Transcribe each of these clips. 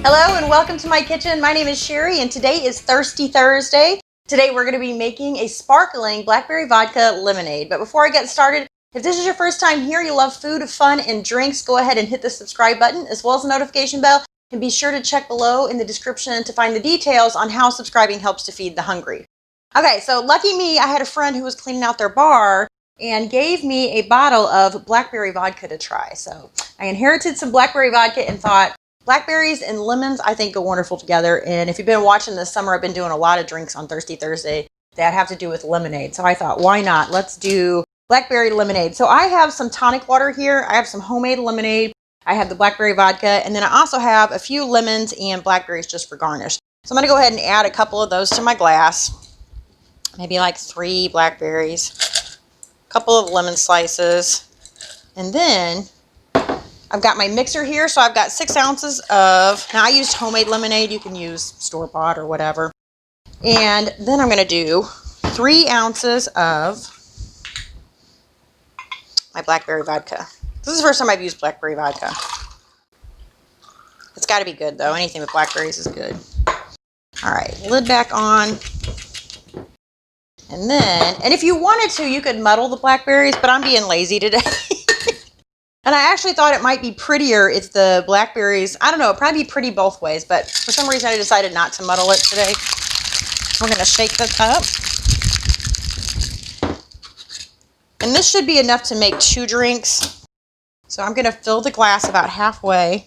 Hello and welcome to my kitchen. My name is Cheri and today is Thirsty Thursday. Today we're going to be making a sparkling blackberry vodka lemonade. But before I get started, if this is your first time here, you love food, fun, and drinks, go ahead and hit the subscribe button as well as the notification bell. And be sure to check below in the description to find the details on how subscribing helps to feed the hungry. Okay, so lucky me, I had a friend who was cleaning out their bar and gave me a bottle of blackberry vodka to try. So I inherited some blackberry vodka and thought, blackberries and lemons, I think, go wonderful together. And if you've been watching this summer, I've been doing a lot of drinks on Thirsty Thursday that have to do with lemonade. So I thought, why not? Let's do blackberry lemonade. So I have some tonic water here. I have some homemade lemonade. I have the blackberry vodka. And then I also have a few lemons and blackberries just for garnish. So I'm going to go ahead and add a couple of those to my glass. Maybe like 3 blackberries, a couple of lemon slices. And then I've got my mixer here, so I've got 6 ounces of, now I used homemade lemonade, you can use store-bought or whatever. And then I'm going to do 3 ounces of my blackberry vodka. This is the first time I've used blackberry vodka. It's got to be good though, anything with blackberries is good. Alright, lid back on. And then, and if you wanted to, you could muddle the blackberries, but I'm being lazy today. And I actually thought it might be prettier if the blackberries, I don't know, it'd probably be pretty both ways, but for some reason I decided not to muddle it today. We're going to shake this up. And this should be enough to make 2 drinks. So I'm going to fill the glass about halfway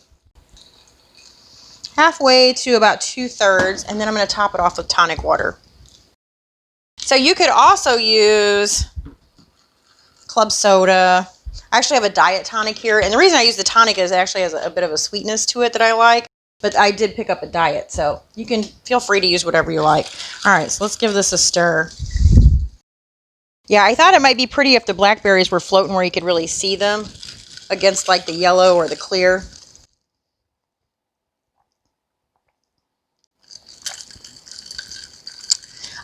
to about 2/3, and then I'm going to top it off with tonic water. So you could also use club soda. I actually have a diet tonic here, and the reason I use the tonic is it actually has a bit of a sweetness to it that I like, but I did pick up a diet, so you can feel free to use whatever you like. All right, so let's give this a stir. Yeah, I thought it might be pretty if the blackberries were floating where you could really see them against like the yellow or the clear.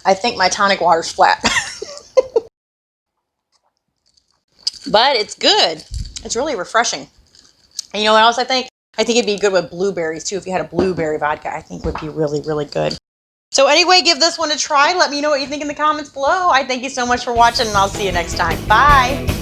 I think my tonic water's flat. But it's good. It's really refreshing. And you know what else I think? I think it'd be good with blueberries too. If you had a blueberry vodka, I think would be really, really good. So anyway, give this one a try. Let me know what you think in the comments below. I thank you so much for watching, and I'll see you next time. Bye.